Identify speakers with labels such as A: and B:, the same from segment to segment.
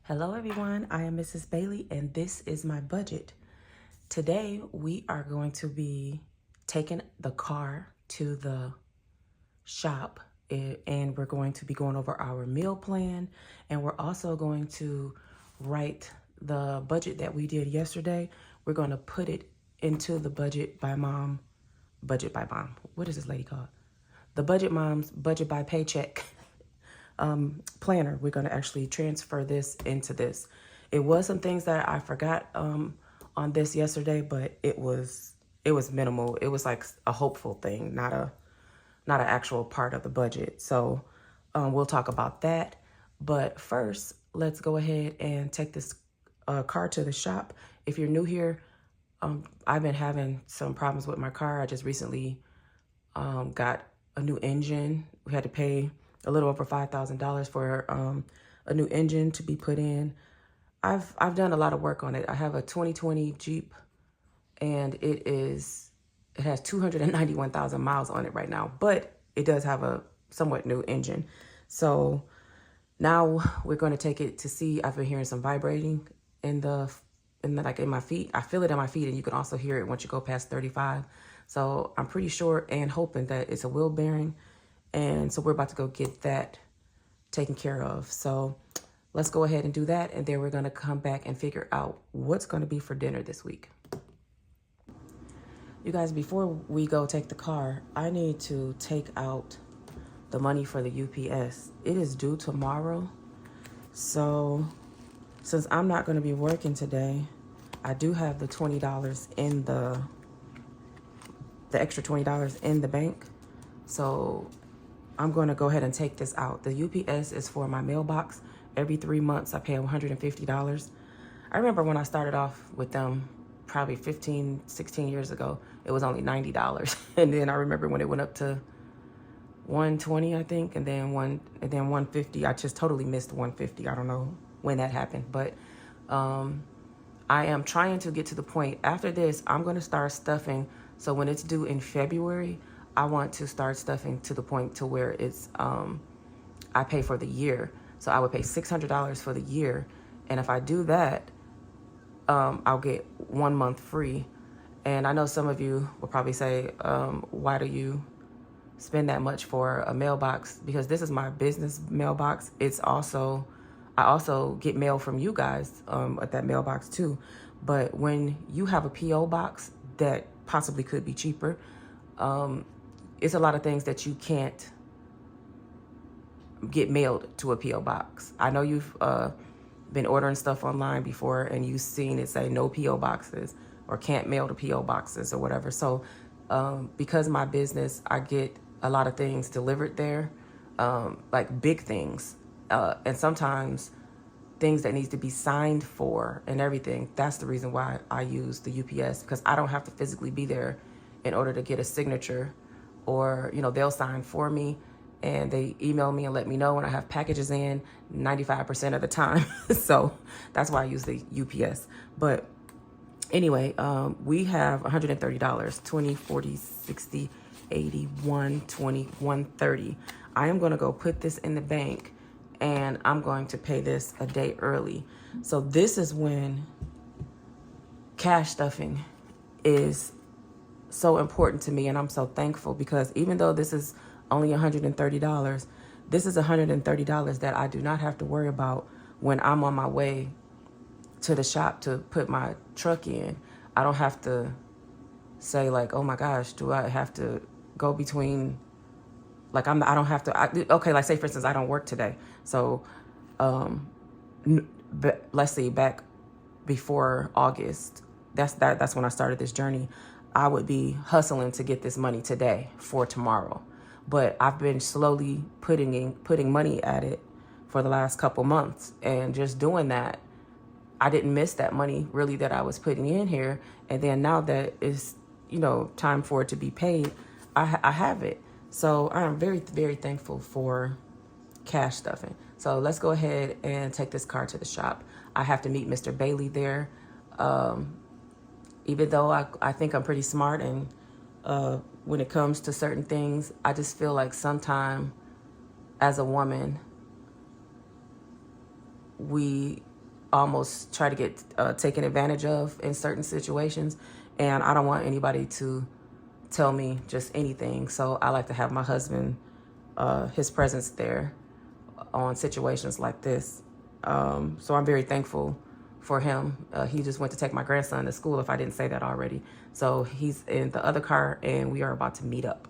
A: Hello everyone, I am Mrs. Bailey and this is my budget. Today we are going to be taking the car to the shop and we're going to be going over our meal plan, and we're also going to write the budget that we did yesterday. We're going to put it into the budget by mom. What is this lady called? The Budget Mom's Budget by Paycheck planner. We're going to actually transfer this into this. It was some things that I forgot on this yesterday, but it was minimal. It was like a hopeful thing, not an actual part of the budget. So we'll talk about that. But first, let's go ahead and take this car to the shop. If you're new here, I've been having some problems with my car. I just recently got a new engine. We had to pay a little over $5,000 for a new engine to be put in. I've done a lot of work on it. I have a 2020 Jeep, and it has 291,000 miles on it right now, but it does have a somewhat new engine. So now we're going to take it to see. I've been hearing some vibrating in my feet. I feel it in my feet, and you can also hear it once you go past 35. So I'm pretty sure and hoping that it's a wheel bearing. And so we're about to go get that taken care of. So let's go ahead and do that. And then we're going to come back and figure out what's going to be for dinner this week. You guys, before we go take the car, I need to take out the money for the UPS. It is due tomorrow. So since I'm not going to be working today, I do have the $20 in the extra $20 in the bank. So I'm going to go ahead and take this out. The UPS is for my mailbox. Every 3 months, I pay $150. I remember when I started off with them probably 15, 16 years ago, it was only $90. And then I remember when it went up to 120, I think, and then 150. I just totally missed 150. I don't know when that happened, but I am trying to get to the point. After this, I'm going to start stuffing. So when it's due in February, I want to start stuffing to the point to where it's I pay for the year. So I would pay $600 for the year, and if I do that, I'll get 1 month free. And I know some of you will probably say, why do you spend that much for a mailbox? Because this is my business mailbox. I also get mail from you guys at that mailbox too. But when you have a P.O. box that possibly could be cheaper, it's a lot of things that you can't get mailed to a P.O. box. I know you've been ordering stuff online before and you've seen it say no P.O. boxes or can't mail to P.O. boxes or whatever. So because of my business, I get a lot of things delivered there, like big things. And sometimes things that needs to be signed for and everything. That's the reason why I use the UPS, because I don't have to physically be there in order to get a signature, or, they'll sign for me and they email me and let me know when I have packages in 95% of the time. So that's why I use the UPS. But anyway, we have $130, 20, 40, 60, 80, 120, 130. I am going to go put this in the bank, and I'm going to pay this a day early. So this is when cash stuffing is so important to me, and I'm so thankful, because even though this is only $130, this is $130 that I do not have to worry about when I'm on my way to the shop to put my truck in. I don't have to say like, oh my gosh, do I have to go between, like I don't have to, okay, like say for instance, I don't work today. So let's see, back before August, that's when I started this journey. I would be hustling to get this money today for tomorrow. But I've been slowly putting money at it for the last couple months, and just doing that, I didn't miss that money really that I was putting in here. And then now that it's, time for it to be paid, I have it. So I am very, very thankful for cash stuffing. So let's go ahead and take this car to the shop. I have to meet Mr. Bailey there. Even though I think I'm pretty smart, and when it comes to certain things, I just feel like sometime as a woman, we almost try to get taken advantage of in certain situations. And I don't want anybody to tell me just anything. So I like to have my husband, his presence there on situations like this. So I'm very thankful for him. He just went to take my grandson to school, if I didn't say that already. So he's in the other car and we are about to meet up.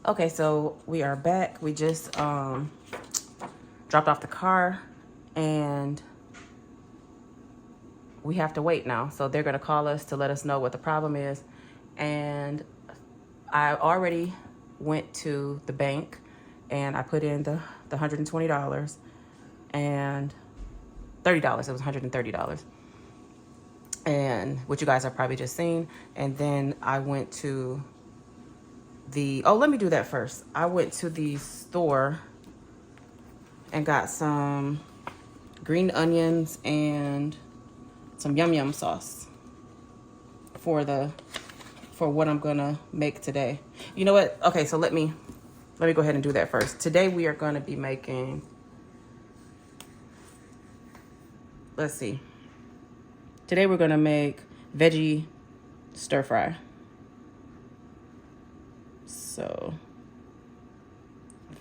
A: Okay, so we are back. We just dropped off the car and we have to wait now. So they're gonna call us to let us know what the problem is. And I already went to the bank and I put in the $120 and $30. It was $130. And what you guys have probably just seen. And then I went to let me do that first. I went to the store and got some green onions and some yum yum sauce for what I'm gonna make today. You know what? Okay, so let me go ahead and do that first. Today we are gonna be making, let's see. Today we're gonna make veggie stir fry. So,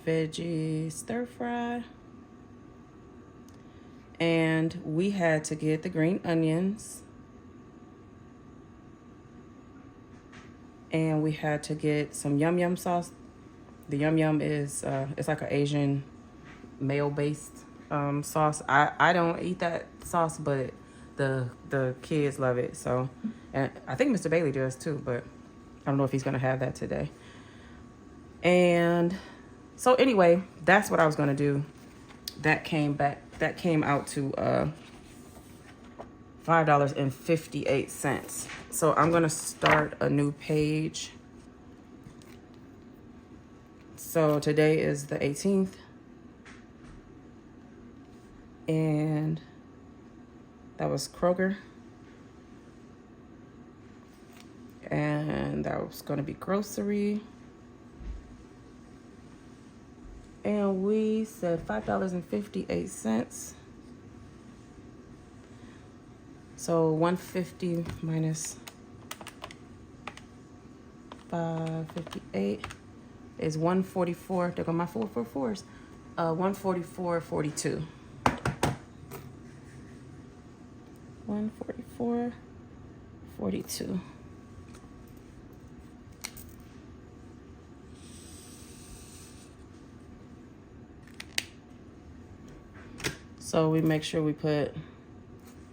A: veggie stir fry. And we had to get the green onions. And we had to get some yum yum sauce. The yum yum is, it's like an Asian mayo-based sauce. I don't eat that sauce, but the kids love it. So, and I think Mr. Bailey does too, but I don't know if he's gonna have that today. And so anyway, that's what I was gonna do. That came out to $5.58. So I'm gonna start a new page. So today is the 18th. And that was Kroger. And that was gonna be grocery. And we said $5.58. So 150 minus 558 is 144. There go my 444s. 144.42. 144.42. So we make sure we put,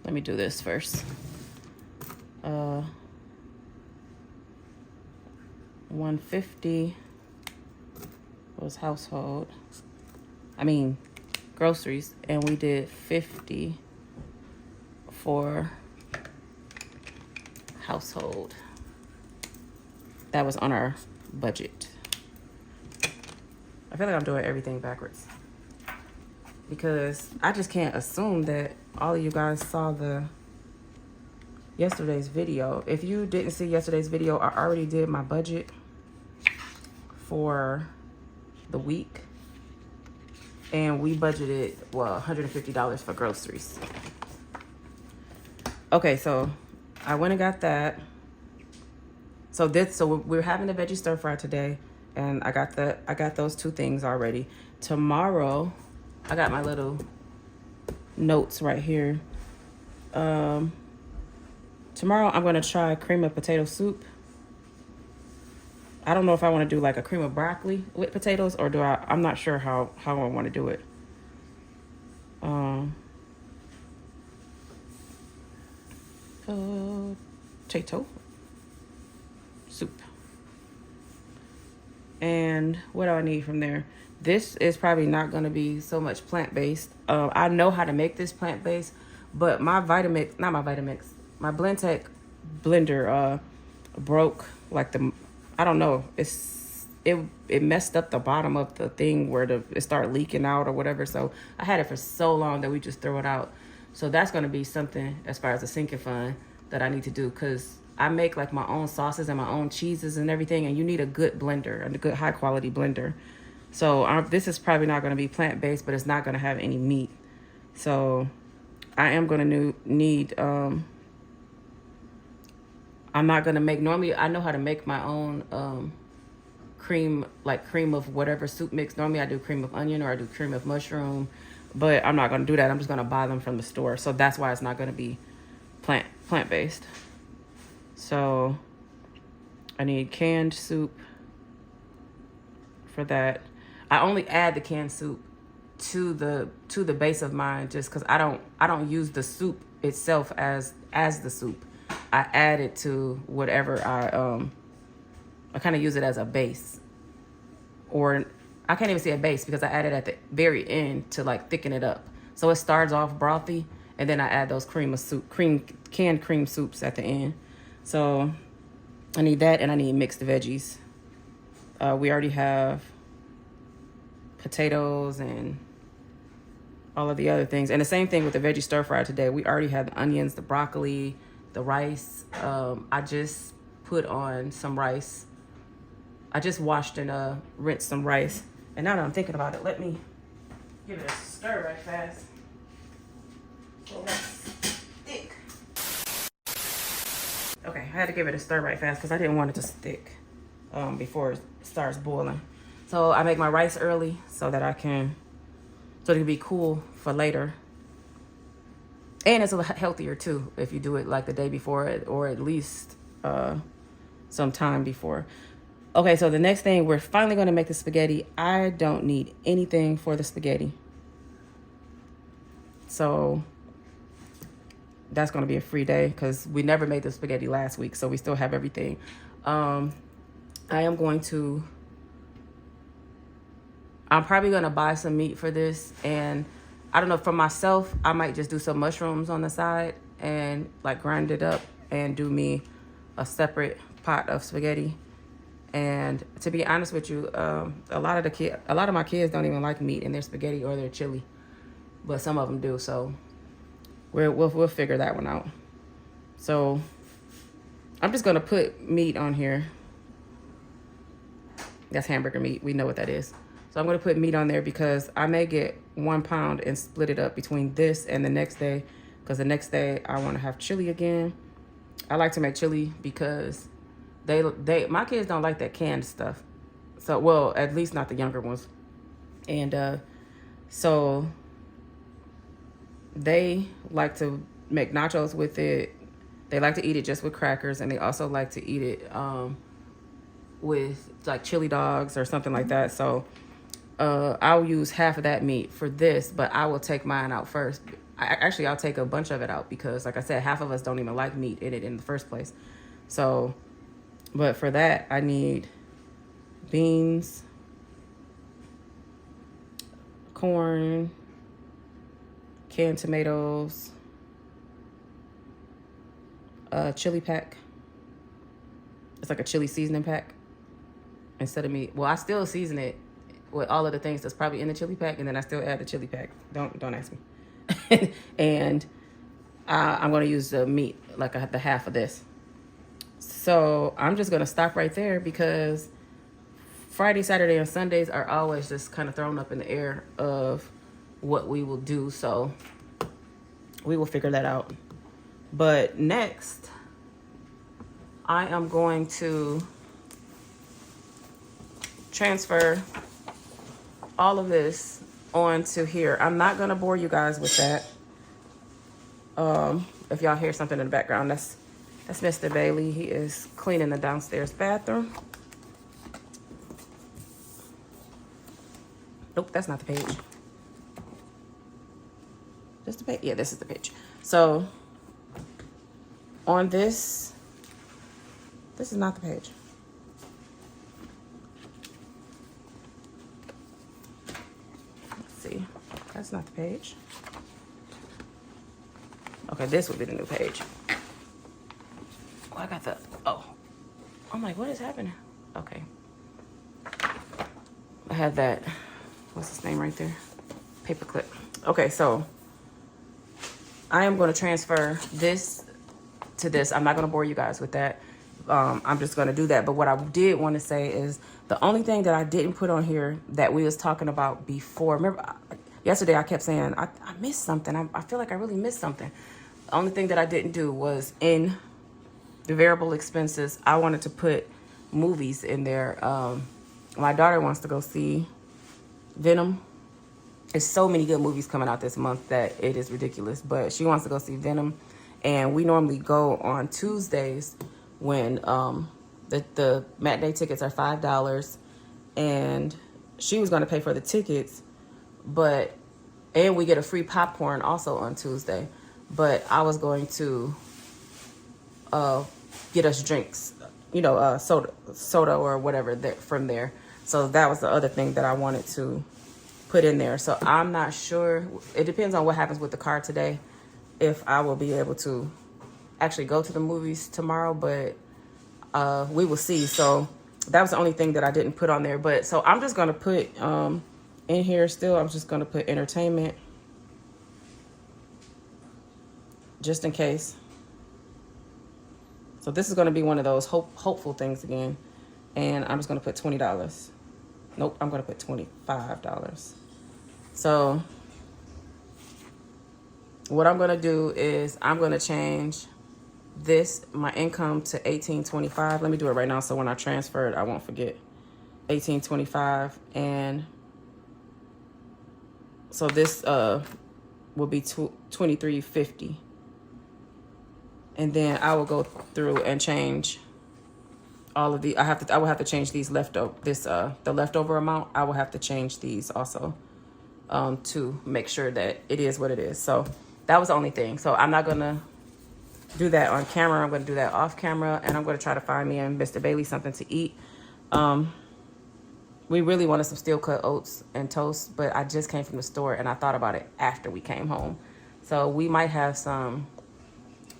A: let me do this first. 150 was household. Groceries. And we did 50 for household. That was on our budget. I feel like I'm doing everything backwards, because I just can't assume that all of you guys saw yesterday's video. If you didn't see yesterday's video, I already did my budget for the week. And we budgeted, $150 for groceries. Okay, so I went and got that. So we're having the veggie stir fry today, and I got those two things already. Tomorrow, I got my little notes right here. Tomorrow I'm gonna try cream of potato soup. I don't know if I want to do like a cream of broccoli with potatoes, or I'm not sure how I want to do it. Potato soup. And what do I need from there? This is probably not going to be so much plant-based. I know how to make this plant-based, but my Blendtec blender broke, like the I don't know. It messed up the bottom of the thing where it started leaking out or whatever. So I had it for so long that we just throw it out. So that's going to be something as far as the sinking fund that I need to do, because I make like my own sauces and my own cheeses and everything, and you need a good blender, a good high quality blender. So this is probably not going to be plant-based, but it's not going to have any meat. So I am going to need, I'm not going to make, normally I know how to make my own cream, like cream of whatever soup mix. Normally I do cream of onion or I do cream of mushroom, but I'm not going to do that. I'm just going to buy them from the store. So that's why it's not going to be plant-based. So I need canned soup for that. I only add the canned soup to the base of mine just because I don't use the soup itself as the soup. I add it to whatever I kind of use it as a base, or I can't even say a base because I add it at the very end to like thicken it up. So it starts off brothy, and then I add those canned cream soups at the end. So I need that, and I need mixed veggies. We already have potatoes and all of the other things. And the same thing with the veggie stir fry today. We already have the onions, the broccoli, the rice. I just put on some rice. I just washed and rinsed some rice. And now that I'm thinking about it, let me give it a stir right fast. Oh, that's thick. Okay, I had to give it a stir right fast because I didn't want it to stick before it starts boiling. So I make my rice early so that it can be cool for later. And it's a lot healthier too if you do it like the day before or at least some time before. Okay, so the next thing, we're finally going to make the spaghetti. I don't need anything for the spaghetti. So that's going to be a free day because we never made the spaghetti last week, so we still have everything. I'm probably going to buy some meat for this, and I don't know, for myself, I might just do some mushrooms on the side and like grind it up and do me a separate pot of spaghetti. And to be honest with you, a lot of my kids don't even like meat in their spaghetti or their chili, but some of them do. So we'll figure that one out. So I'm just gonna put meat on here. That's hamburger meat. We know what that is. So I'm gonna put meat on there because I may get 1 pound and split it up between this and the next day, because the next day I want to have chili again. I like to make chili because my kids don't like that canned stuff. So, well, at least not the younger ones. And so they like to make nachos with it. They like to eat it just with crackers, and they also like to eat it with like chili dogs or something like that. So I'll use half of that meat for this, but I will take mine out first. I'll take a bunch of it out because, like I said, half of us don't even like meat in it in the first place. So, but for that, I need beans, corn, canned tomatoes, a chili pack. It's like a chili seasoning pack instead of meat. Well, I still season it with all of the things that's probably in the chili pack, and then I still add the chili pack. Don't ask me. And I'm going to use the meat, like the half of this. So I'm just going to stop right there because Friday, Saturday, and Sundays are always just kind of thrown up in the air of what we will do. So we will figure that out. But next, I am going to transfer all of this onto here. I'm not going to bore you guys with that. If y'all hear something in the background, that's Mr. Bailey. He is cleaning the downstairs bathroom. Nope, that's not the page. Just the page? Yeah, this is the page. So on this is not the page. Let's see. That's not the page. Okay, this would be the new page. Oh, I got the, oh. I'm like, what is happening? Okay. I have that, what's his name right there? Paperclip. Okay, so I am going to transfer this to this. I'm not going to bore you guys with that. I'm just going to do that. But what I did want to say is the only thing that I didn't put on here that we was talking about before. Remember, yesterday I kept saying, I missed something. I feel like I really missed something. The only thing that I didn't do was in the variable expenses, I wanted to put movies in there. My daughter wants to go see Venom. There's so many good movies coming out this month that it is ridiculous. But she wants to go see Venom. And we normally go on Tuesdays when the matinee tickets are $5. And she was going to pay for the tickets. And we get a free popcorn also on Tuesday. But I was going to get us drinks, soda or whatever from there. So that was the other thing that I wanted to put in there. So I'm not sure. It depends on what happens with the car today, if I will be able to actually go to the movies tomorrow, but we will see. So that was the only thing that I didn't put on there. But so I'm just going to put in here still, I'm just going to put entertainment just in case. So this is going to be one of those hopeful things again. And I'm just going to put $20. Nope, I'm going to put $25. So what I'm going to do is I'm going to change my income to $18.25. Let me do it right now so when I transfer it, I won't forget. $18.25. And so this will be $23.50. And then I will go through and change all of the. I will have to change these the leftover amount. I will have to change these also to make sure that it is what it is. So that was the only thing. So I'm not gonna do that on camera. I'm gonna do that off camera, and I'm gonna try to find me and Mr. Bailey something to eat. We really wanted some steel cut oats and toast, but I just came from the store and I thought about it after we came home. So we might have some.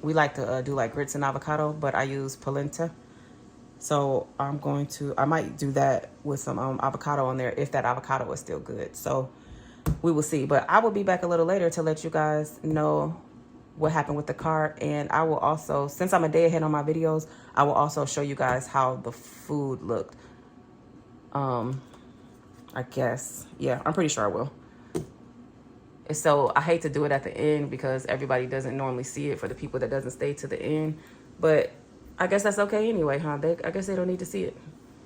A: We like to do like grits and avocado, but I use polenta. So I might do that with some avocado on there if that avocado is still good. So we will see. But I will be back a little later to let you guys know what happened with the car. And I will also, since I'm a day ahead on my videos, I will also show you guys how the food looked. I guess. Yeah, I'm pretty sure I will. So I hate to do it at the end because everybody doesn't normally see it for the people that doesn't stay to the end. But I guess that's okay anyway, huh? I guess they don't need to see it.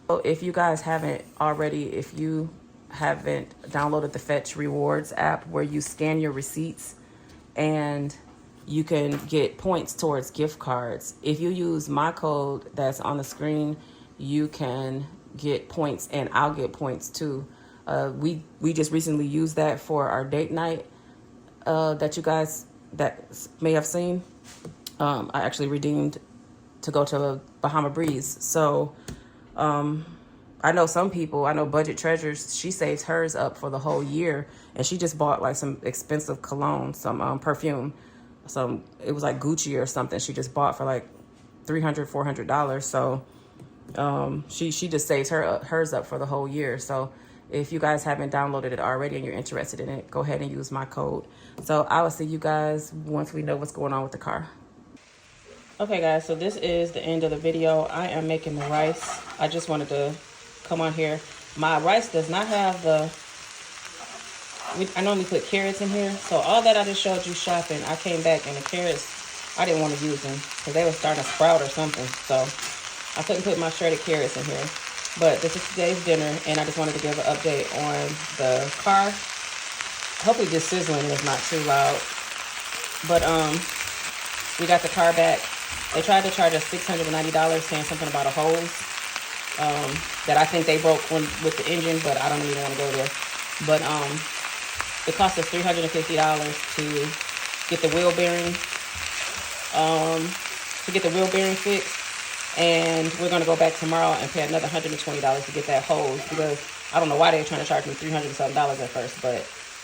A: So if you guys haven't already, if you haven't downloaded the Fetch Rewards app where you scan your receipts and you can get points towards gift cards. If you use my code that's on the screen, you can get points and I'll get points too. We just recently used that for our date night that you guys may have seen. I actually redeemed to go to Bahama Breeze. So I know some people, I know Budget Treasures, she saves hers up for the whole year. And she just bought like some expensive cologne, some perfume. It was like Gucci or something. She just bought for like $300, $400. So she just saves hers up for the whole year. So if you guys haven't downloaded it already and you're interested in it, go ahead and use my code. So I will see you guys once we know what's going on with the car. Okay guys, so this is the end of the video. I am making the rice. I just wanted to come on here. My rice does not have I normally put carrots in here. So all that I just showed you shopping, I came back and the carrots, I didn't want to use them because they were starting to sprout or something. So I couldn't put my shredded carrots in here. But this is today's dinner, and I just wanted to give an update on the car. Hopefully this sizzling is not too loud. But we got the car back. They tried to charge us $690, saying something about a hose that I think they broke with the engine, but I don't even want to go there. But it cost us $350 to get the wheel bearing, fixed. And we're going to go back tomorrow and pay another $120 to get that hose because I don't know why they were trying to charge me $300 something at first, but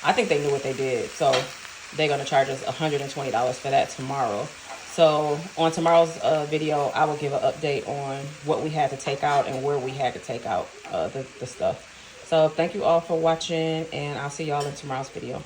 A: I think they knew what they did. So they're going to charge us $120 for that tomorrow. So on tomorrow's video, I will give an update on what we had to take out and where we had to take out the stuff. So thank you all for watching, and I'll see y'all in tomorrow's video.